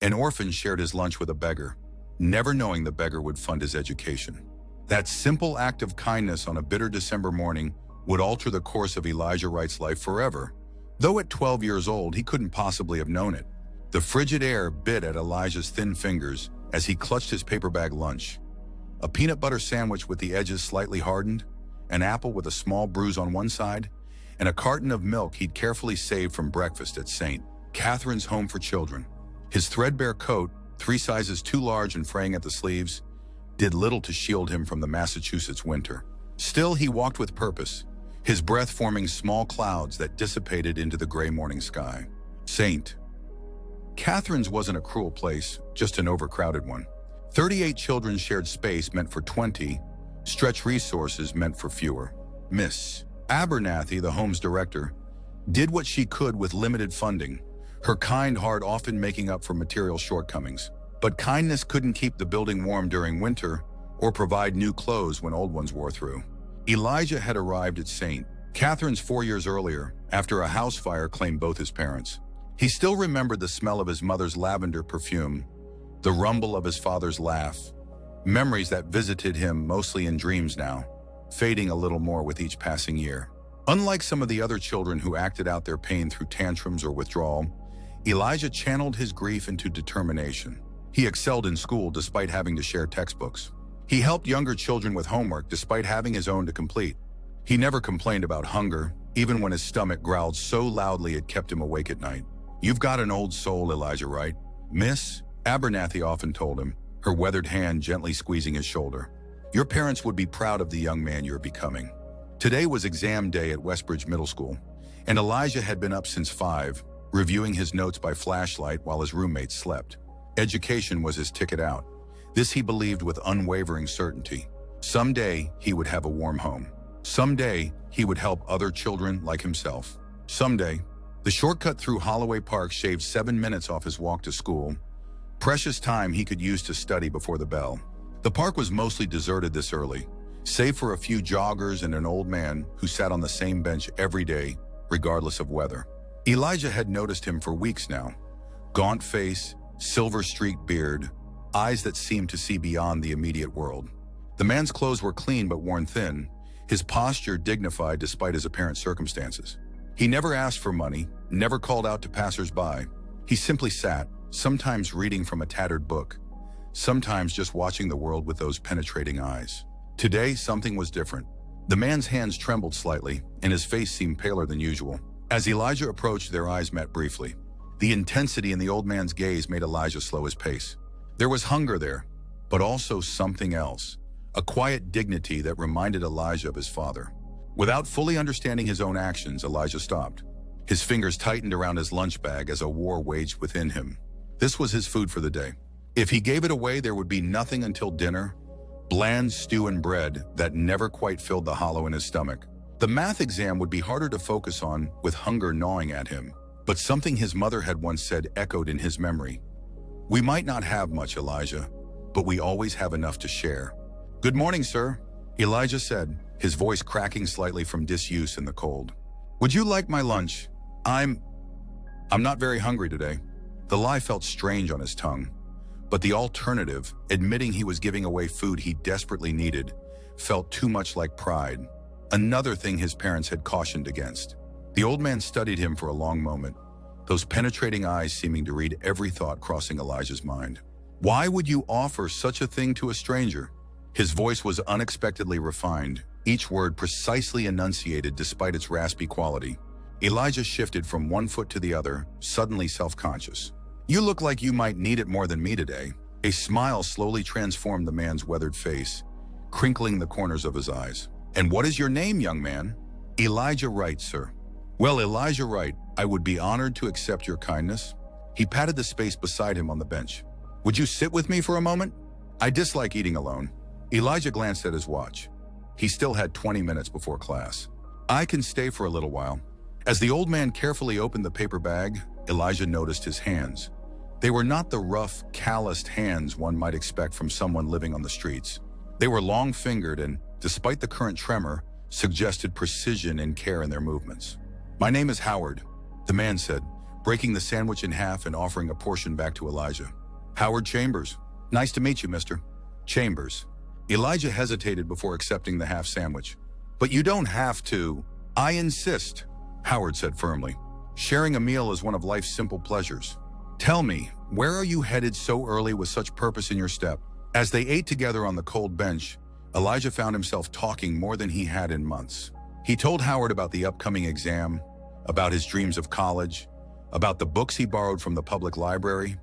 An orphan shared his lunch with a beggar, never knowing the beggar would fund his education. That simple act of kindness on a bitter December morning would alter the course of Elijah Wright's life forever. Though at 12 years old, he couldn't possibly have known it. The frigid air bit at Elijah's thin fingers as he clutched his paper bag lunch. A peanut butter sandwich with the edges slightly hardened, an apple with a small bruise on one side, and a carton of milk he'd carefully saved from breakfast at St. Catherine's Home for Children. His threadbare coat, 3 sizes too large and fraying at the sleeves, did little to shield him from the Massachusetts winter. Still, he walked with purpose, his breath forming small clouds that dissipated into the gray morning sky. St. Catherine's wasn't a cruel place, just an overcrowded one. 38 children shared space meant for 20, stretched resources meant for fewer. Miss Abernathy, the home's director, did what she could with limited funding, her kind heart often making up for material shortcomings. But kindness couldn't keep the building warm during winter or provide new clothes when old ones wore through. Elijah had arrived at St. Catherine's 4 years earlier, after a house fire claimed both his parents. He still remembered the smell of his mother's lavender perfume, the rumble of his father's laugh, memories that visited him mostly in dreams now, fading a little more with each passing year. Unlike some of the other children who acted out their pain through tantrums or withdrawal, Elijah channeled his grief into determination. He excelled in school despite having to share textbooks. He helped younger children with homework despite having his own to complete. He never complained about hunger, even when his stomach growled so loudly it kept him awake at night. "You've got an old soul, Elijah Wright," Miss Abernathy often told him, her weathered hand gently squeezing his shoulder. "Your parents would be proud of the young man you're becoming." Today was exam day at Westbridge Middle School, and Elijah had been up since 5, reviewing his notes by flashlight while his roommates slept. Education was his ticket out. This he believed with unwavering certainty. Someday he would have a warm home. Someday he would help other children like himself. Someday. The shortcut through Holloway Park shaved 7 minutes off his walk to school, precious time he could use to study before the bell. The park was mostly deserted this early, save for a few joggers and an old man who sat on the same bench every day, regardless of weather. Elijah had noticed him for weeks now. Gaunt face, silver-streaked beard, eyes that seemed to see beyond the immediate world. The man's clothes were clean but worn thin, his posture dignified despite his apparent circumstances. He never asked for money, never called out to passers-by. He simply sat, sometimes reading from a tattered book, sometimes just watching the world with those penetrating eyes. Today, something was different. The man's hands trembled slightly, and his face seemed paler than usual. As Elijah approached, their eyes met briefly. The intensity in the old man's gaze made Elijah slow his pace. There was hunger there, but also something else, a quiet dignity that reminded Elijah of his father. Without fully understanding his own actions, Elijah stopped. His fingers tightened around his lunch bag as a war waged within him. This was his food for the day. If he gave it away, there would be nothing until dinner, bland stew and bread that never quite filled the hollow in his stomach. The math exam would be harder to focus on with hunger gnawing at him, but something his mother had once said echoed in his memory. "We might not have much, Elijah, but we always have enough to share." "Good morning, sir," Elijah said, his voice cracking slightly from disuse in the cold. "Would you like my lunch? I'm not very hungry today." The lie felt strange on his tongue, but the alternative, admitting he was giving away food he desperately needed, felt too much like pride. Another thing his parents had cautioned against. The old man studied him for a long moment, those penetrating eyes seeming to read every thought crossing Elijah's mind. "Why would you offer such a thing to a stranger?" His voice was unexpectedly refined, each word precisely enunciated despite its raspy quality. Elijah shifted from one foot to the other, suddenly self-conscious. "You look like you might need it more than me today." A smile slowly transformed the man's weathered face, crinkling the corners of his eyes. "And what is your name, young man?" "Elijah Wright, sir." "Well, Elijah Wright, I would be honored to accept your kindness." He patted the space beside him on the bench. "Would you sit with me for a moment? I dislike eating alone." Elijah glanced at his watch. He still had 20 minutes before class. "I can stay for a little while." As the old man carefully opened the paper bag, Elijah noticed his hands. They were not the rough, calloused hands one might expect from someone living on the streets. They were long-fingered and, despite the current tremor, suggested precision and care in their movements. "My name is Howard," the man said, breaking the sandwich in half and offering a portion back to Elijah. "Howard Chambers. Nice to meet you, Mr. Chambers." Elijah hesitated before accepting the half sandwich. "But you don't have to." "I insist," Howard said firmly. "Sharing a meal is one of life's simple pleasures. Tell me, where are you headed so early with such purpose in your step?" As they ate together on the cold bench, Elijah found himself talking more than he had in months. He told Howard about the upcoming exam, about his dreams of college, about the books he borrowed from the public library,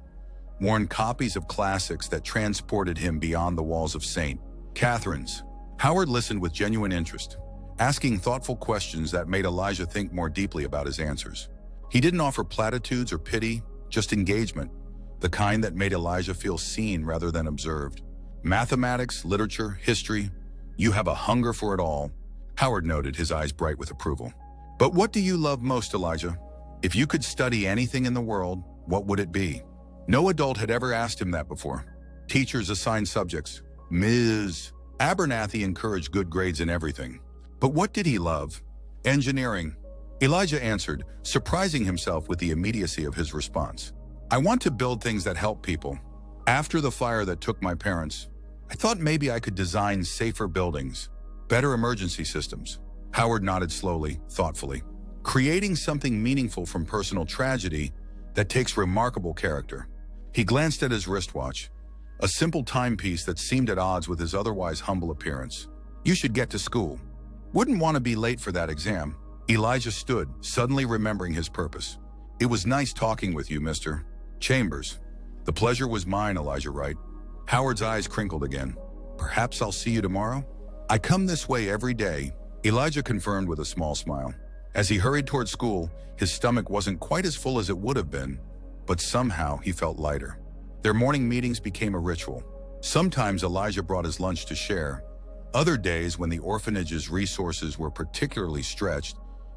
worn copies of classics that transported him beyond the walls of St. Catherine's. Howard listened with genuine interest, asking thoughtful questions that made Elijah think more deeply about his answers. He didn't offer platitudes or pity, just engagement, the kind that made Elijah feel seen rather than observed. "Mathematics, literature, history, you have a hunger for it all," Howard noted, his eyes bright with approval. "But what do you love most, Elijah? If you could study anything in the world, what would it be?" No adult had ever asked him that before. Teachers assigned subjects. Ms. Abernathy encouraged good grades in everything. But what did he love? "Engineering," Elijah answered, surprising himself with the immediacy of his response. "I want to build things that help people. After the fire that took my parents, I thought maybe I could design safer buildings, better emergency systems." Howard nodded slowly, thoughtfully. "Creating something meaningful from personal tragedy that takes remarkable character." He glanced at his wristwatch, a simple timepiece that seemed at odds with his otherwise humble appearance. "You should get to school. Wouldn't want to be late for that exam." Elijah stood, suddenly remembering his purpose. "It was nice talking with you, Mr. Chambers." "The pleasure was mine, Elijah Wright." Howard's eyes crinkled again. "Perhaps I'll see you tomorrow?" "I come this way every day," Elijah confirmed with a small smile. As he hurried toward school, his stomach wasn't quite as full as it would have been, but somehow he felt lighter. Their morning meetings became a ritual. Sometimes Elijah brought his lunch to share. Other days, when the orphanage's resources were particularly stretched,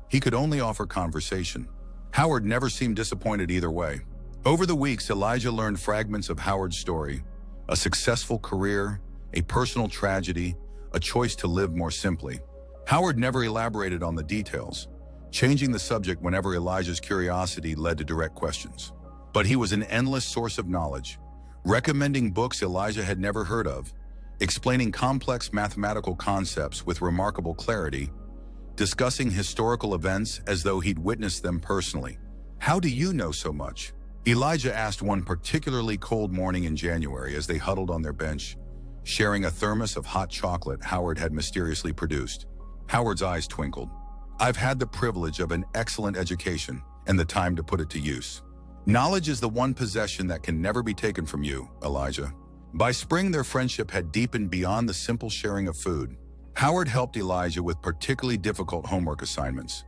he could only offer conversation. Howard never seemed disappointed either way. Over the weeks, Elijah learned fragments of Howard's story: a successful career, a personal tragedy, a choice to live more simply. Howard never elaborated on the details, changing the subject whenever Elijah's curiosity led to direct questions. But he was an endless source of knowledge, recommending books Elijah had never heard of, explaining complex mathematical concepts with remarkable clarity, discussing historical events as though he'd witnessed them personally. "How do you know so much?" Elijah asked one particularly cold morning in January as they huddled on their bench, sharing a thermos of hot chocolate Howard had mysteriously produced. Howard's eyes twinkled. "I've had the privilege of an excellent education and the time to put it to use. Knowledge is the one possession that can never be taken from you, Elijah." By spring, their friendship had deepened beyond the simple sharing of food. Howard helped Elijah with particularly difficult homework assignments,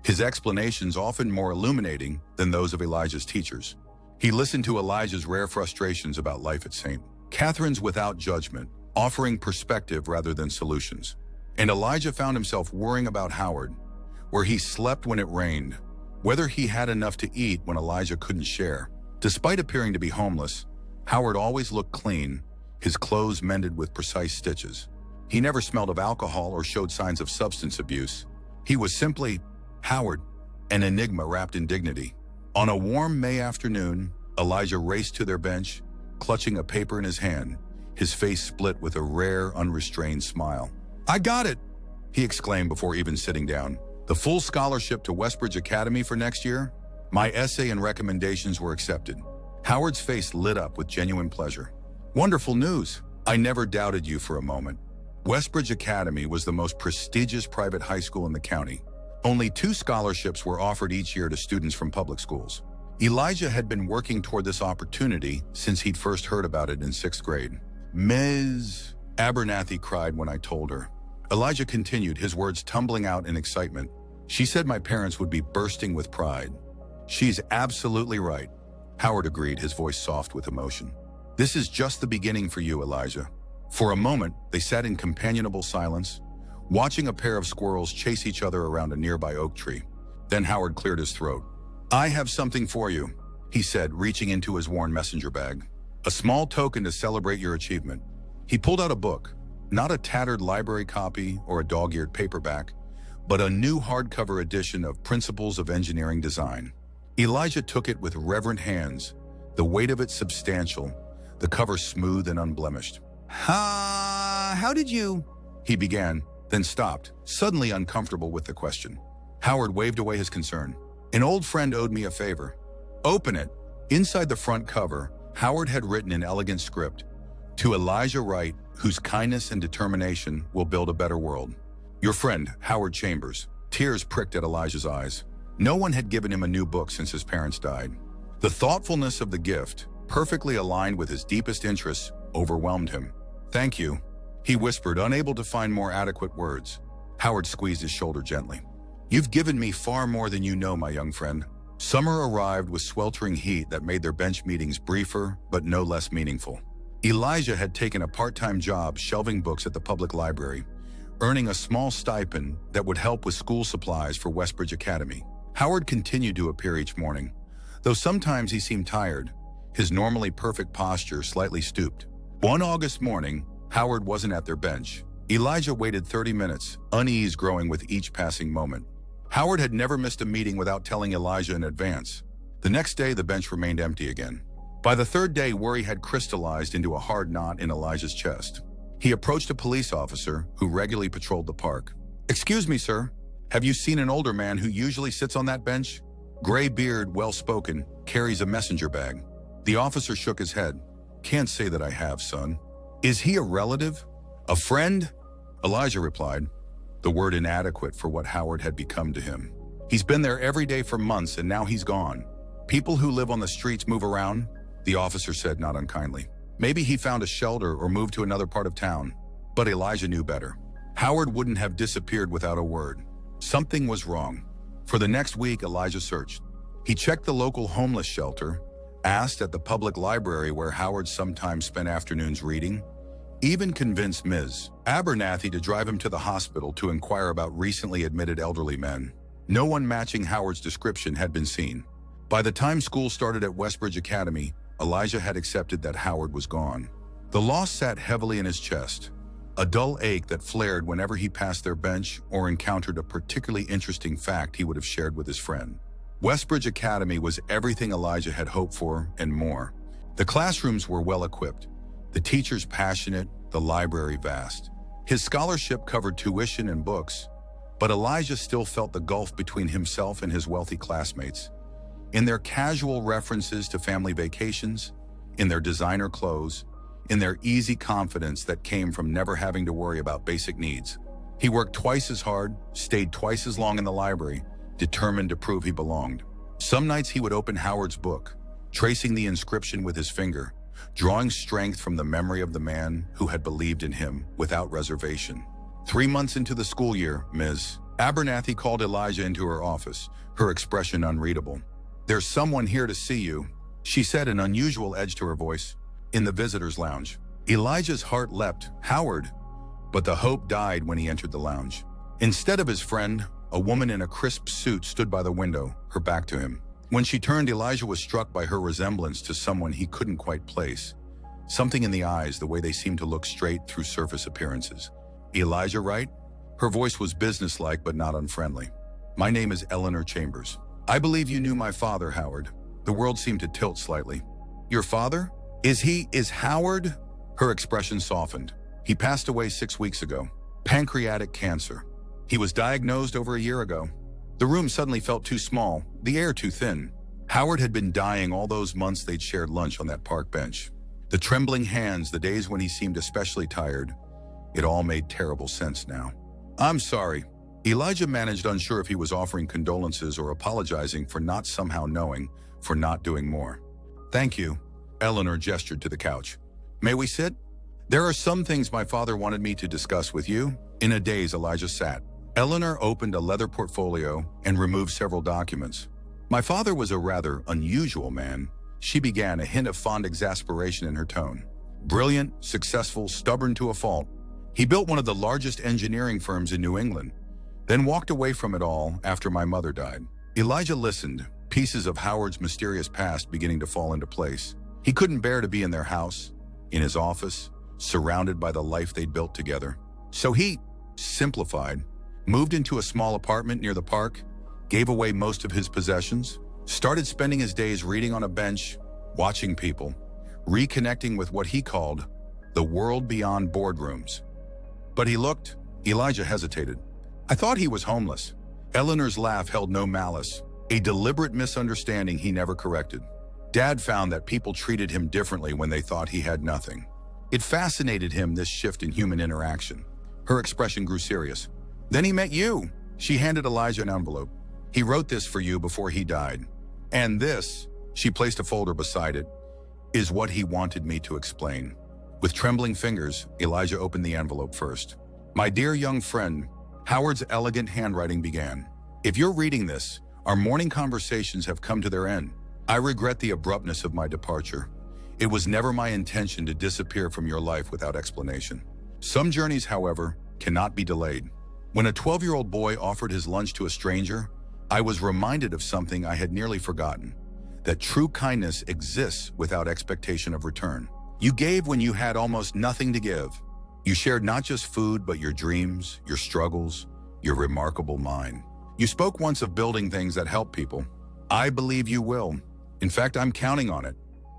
his explanations often more illuminating than those of Elijah's teachers. He listened to Elijah's rare frustrations about life at St. Catherine's without judgment, offering perspective rather than solutions. And Elijah found himself worrying about Howard, where he slept when it rained, whether he had enough to eat when Elijah couldn't share. Despite appearing to be homeless, Howard always looked clean, his clothes mended with precise stitches. He never smelled of alcohol or showed signs of substance abuse. He was simply Howard, an enigma wrapped in dignity. On a warm May afternoon, Elijah raced to their bench, clutching a paper in his hand, his face split with a rare, unrestrained smile. "I got it!" he exclaimed before even sitting down. "The full scholarship to Westbridge Academy for next year? My essay and recommendations were accepted." Howard's face lit up with genuine pleasure. "Wonderful news! I never doubted you for a moment." Westbridge Academy was the most prestigious private high school in the county. Only 2 scholarships were offered each year to students from public schools. Elijah had been working toward this opportunity since he'd first heard about it in 6th grade. "Ms. Abernathy cried when I told her." Elijah continued, his words tumbling out in excitement. "She said my parents would be bursting with pride." "She's absolutely right," Howard agreed, his voice soft with emotion. "This is just the beginning for you, Elijah." For a moment, they sat in companionable silence, watching a pair of squirrels chase each other around a nearby oak tree. Then Howard cleared his throat. "I have something for you," he said, reaching into his worn messenger bag. "A small token to celebrate your achievement." He pulled out a book, not a tattered library copy or a dog-eared paperback, but a new hardcover edition of Principles of Engineering Design. Elijah took it with reverent hands, the weight of it substantial, the cover smooth and unblemished. How did you? He began, then stopped, suddenly uncomfortable with the question. Howard waved away his concern. An old friend owed me a favor. Open it. Inside the front cover, Howard had written in elegant script, "To Elijah Wright, whose kindness and determination will build a better world. Your friend, Howard Chambers." Tears pricked at Elijah's eyes. No one had given him a new book since his parents died. The thoughtfulness of the gift, perfectly aligned with his deepest interests, overwhelmed him. "Thank you," he whispered, unable to find more adequate words. Howard squeezed his shoulder gently. "You've given me far more than you know, my young friend." Summer arrived with sweltering heat that made their bench meetings briefer, but no less meaningful. Elijah had taken a part-time job shelving books at the public library, earning a small stipend that would help with school supplies for Westbridge Academy. Howard continued to appear each morning, though sometimes he seemed tired, his normally perfect posture slightly stooped. One August morning, Howard wasn't at their bench. Elijah waited 30 minutes, unease growing with each passing moment. Howard had never missed a meeting without telling Elijah in advance. The next day, the bench remained empty again. By the third day, worry had crystallized into a hard knot in Elijah's chest. He approached a police officer who regularly patrolled the park. "Excuse me, sir. Have you seen an older man who usually sits on that bench? Gray beard, well-spoken, carries a messenger bag." The officer shook his head. "Can't say that I have, son." "Is he a relative? A friend?" Elijah replied, the word inadequate for what Howard had become to him. "He's been there every day for months and now he's gone. People who live on the streets move around," the officer said not unkindly. "Maybe he found a shelter or moved to another part of town." But Elijah knew better. Howard wouldn't have disappeared without a word. Something was wrong. For the next week, Elijah searched. He checked the local homeless shelter, asked at the public library where Howard sometimes spent afternoons reading, even convinced Ms. Abernathy to drive him to the hospital to inquire about recently admitted elderly men. No one matching Howard's description had been seen. By the time school started at Westbridge Academy, Elijah had accepted that Howard was gone. The loss sat heavily in his chest, a dull ache that flared whenever he passed their bench or encountered a particularly interesting fact he would have shared with his friend. Westbridge Academy was everything Elijah had hoped for and more. The classrooms were well-equipped, the teachers passionate, the library vast. His scholarship covered tuition and books, but Elijah still felt the gulf between himself and his wealthy classmates. In their casual references to family vacations, in their designer clothes, in their easy confidence that came from never having to worry about basic needs. He worked twice as hard, stayed twice as long in the library, determined to prove he belonged. Some nights he would open Howard's book, tracing the inscription with his finger, drawing strength from the memory of the man who had believed in him without reservation. 3 months into the school year, Ms. Abernathy called Elijah into her office, her expression unreadable. "There's someone here to see you," she said, an unusual edge to her voice. In the visitor's lounge. Elijah's heart leapt, Howard, but the hope died when he entered the lounge. Instead of his friend, a woman in a crisp suit stood by the window, her back to him. When she turned, Elijah was struck by her resemblance to someone he couldn't quite place. Something in the eyes, the way they seemed to look straight through surface appearances. "Elijah Wright?" Her voice was businesslike but not unfriendly. "My name is Eleanor Chambers. I believe you knew my father, Howard." The world seemed to tilt slightly. "Your father? Is Howard?" Her expression softened. "He passed away 6 weeks ago. Pancreatic cancer. He was diagnosed over a year ago." The room suddenly felt too small, the air too thin. Howard had been dying all those months they'd shared lunch on that park bench. The trembling hands, the days when he seemed especially tired. It all made terrible sense now. "I'm sorry." Elijah managed, unsure if he was offering condolences or apologizing for not somehow knowing, for not doing more. "Thank you." Eleanor gestured to the couch. "May we sit?" "There are some things my father wanted me to discuss with you." In a daze, Elijah sat. Eleanor opened a leather portfolio and removed several documents. "My father was a rather unusual man," she began, a hint of fond exasperation in her tone. "Brilliant, successful, stubborn to a fault. He built one of the largest engineering firms in New England, then walked away from it all after my mother died." Elijah listened, pieces of Howard's mysterious past beginning to fall into place. He couldn't bear to be in their house, in his office, surrounded by the life they'd built together. So he simplified, moved into a small apartment near the park, gave away most of his possessions. started spending his days reading on a bench, watching people, reconnecting with what he called the world beyond boardrooms. But Elijah hesitated. I thought he was homeless. Eleanor's laugh held no malice, a deliberate misunderstanding he never corrected. Dad found that people treated him differently when they thought he had nothing. It fascinated him, this shift in human interaction. Her expression grew serious. Then he met you. She handed Elijah an envelope. He wrote this for you before he died. And this, she placed a folder beside it, is what he wanted me to explain. With trembling fingers, Elijah opened the envelope first. My dear young friend, Howard's elegant handwriting began. If you're reading this, our morning conversations have come to their end. I regret the abruptness of my departure. It was never my intention to disappear from your life without explanation. Some journeys, however, cannot be delayed. When a 12-year-old boy offered his lunch to a stranger, I was reminded of something I had nearly forgotten, that true kindness exists without expectation of return. You gave when you had almost nothing to give. You shared not just food, but your dreams, your struggles, your remarkable mind. You spoke once of building things that help people. I believe you will. In fact, I'm counting on it.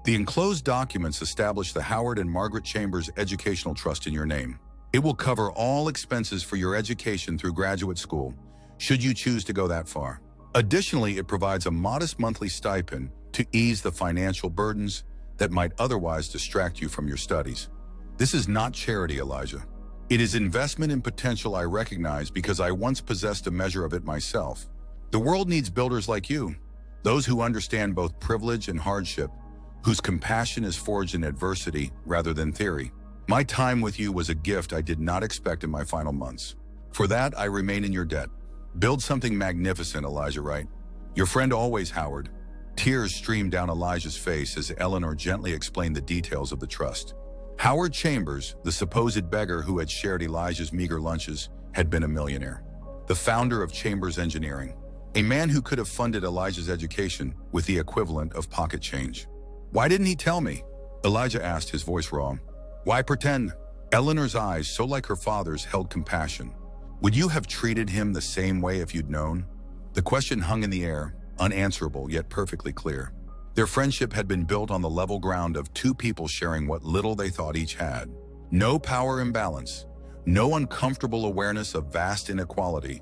The enclosed documents establish the Howard and Margaret Chambers Educational Trust in your name. It will cover all expenses for your education through graduate school, should you choose to go that far. Additionally, it provides a modest monthly stipend to ease the financial burdens that might otherwise distract you from your studies. This is not charity, Elijah. It is investment in potential I recognize because I once possessed a measure of it myself. The world needs builders like you, those who understand both privilege and hardship, whose compassion is forged in adversity rather than theory. My time with you was a gift I did not expect in my final months. For that, I remain in your debt. Build something magnificent, Elijah Wright. Your friend always, Howard. Tears streamed down Elijah's face as Eleanor gently explained the details of the trust. Howard Chambers, the supposed beggar who had shared Elijah's meager lunches, had been a millionaire. The founder of Chambers Engineering, a man who could have funded Elijah's education with the equivalent of pocket change. Why didn't he tell me? Elijah asked, his voice raw. Why pretend? Eleanor's eyes, so like her father's, held compassion. Would you have treated him the same way if you'd known? The question hung in the air, unanswerable yet perfectly clear. Their friendship had been built on the level ground of two people sharing what little they thought each had. No power imbalance, no uncomfortable awareness of vast inequality,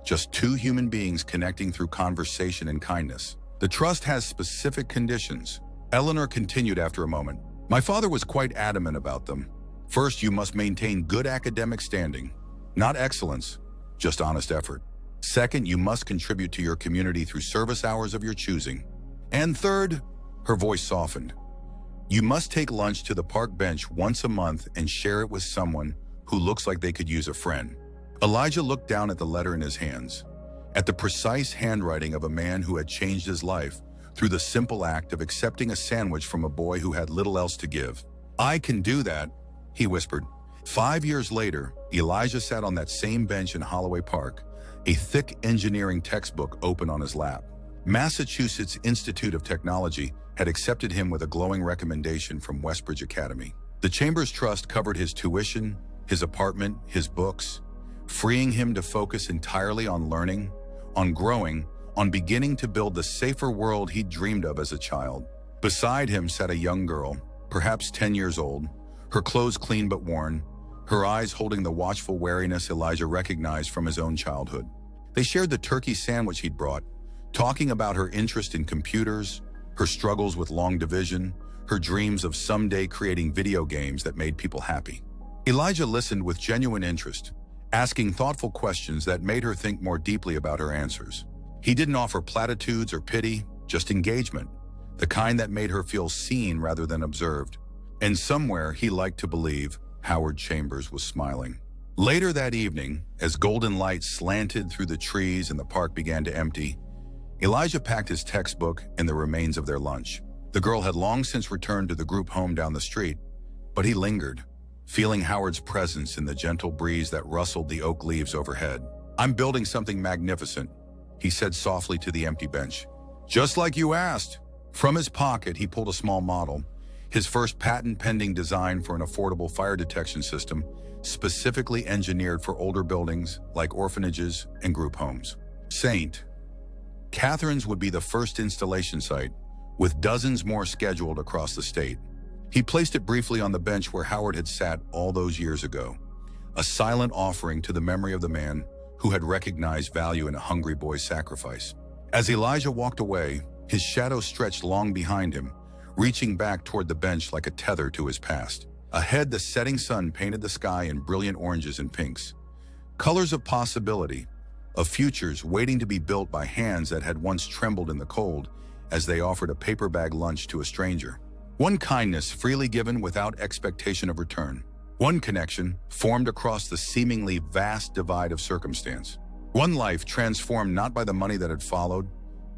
just two human beings connecting through conversation and kindness. The trust has specific conditions. Eleanor continued after a moment. My father was quite adamant about them. First, you must maintain good academic standing. Not excellence, just honest effort. Second, you must contribute to your community through service hours of your choosing. And third, her voice softened, you must take lunch to the park bench once a month and share it with someone who looks like they could use a friend. Elijah looked down at the letter in his hands, at the precise handwriting of a man who had changed his life through the simple act of accepting a sandwich from a boy who had little else to give. I can do that, he whispered. 5 years later, Elijah sat on that same bench in Holloway Park, a thick engineering textbook open on his lap. Massachusetts Institute of Technology had accepted him with a glowing recommendation from Westbridge Academy. The Chambers Trust covered his tuition, his apartment, his books, freeing him to focus entirely on learning, on growing, on beginning to build the safer world he'd dreamed of as a child. Beside him sat a young girl, perhaps 10 years old, her clothes clean but worn, her eyes holding the watchful wariness Elijah recognized from his own childhood. They shared the turkey sandwich he'd brought, talking about her interest in computers, her struggles with long division, her dreams of someday creating video games that made people happy. Elijah listened with genuine interest, asking thoughtful questions that made her think more deeply about her answers. He didn't offer platitudes or pity, just engagement, the kind that made her feel seen rather than observed. And somewhere he liked to believe Howard Chambers was smiling. Later that evening, as golden light slanted through the trees and the park began to empty, Elijah packed his textbook and the remains of their lunch. The girl had long since returned to the group home down the street, but he lingered, feeling Howard's presence in the gentle breeze that rustled the oak leaves overhead. I'm building something magnificent, he said softly to the empty bench. Just like you asked. From his pocket, he pulled a small model, his first patent-pending design for an affordable fire detection system, specifically engineered for older buildings like orphanages and group homes. Saint, Catherine's would be the first installation site, with dozens more scheduled across the state. He placed it briefly on the bench where Howard had sat all those years ago, a silent offering to the memory of the man who had recognized value in a hungry boy's sacrifice. As Elijah walked away, his shadow stretched long behind him, reaching back toward the bench like a tether to his past. Ahead, the setting sun painted the sky in brilliant oranges and pinks, colors of possibility, of futures waiting to be built by hands that had once trembled in the cold as they offered a paper bag lunch to a stranger. One kindness freely given without expectation of return. One connection formed across the seemingly vast divide of circumstance. One life transformed not by the money that had followed,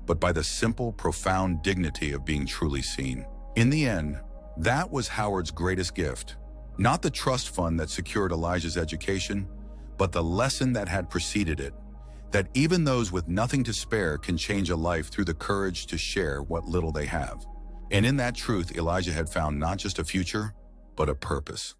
but by the simple, profound dignity of being truly seen. In the end, that was Howard's greatest gift. Not the trust fund that secured Elijah's education, but the lesson that had preceded it, that even those with nothing to spare can change a life through the courage to share what little they have. And in that truth, Elijah had found not just a future, but a purpose.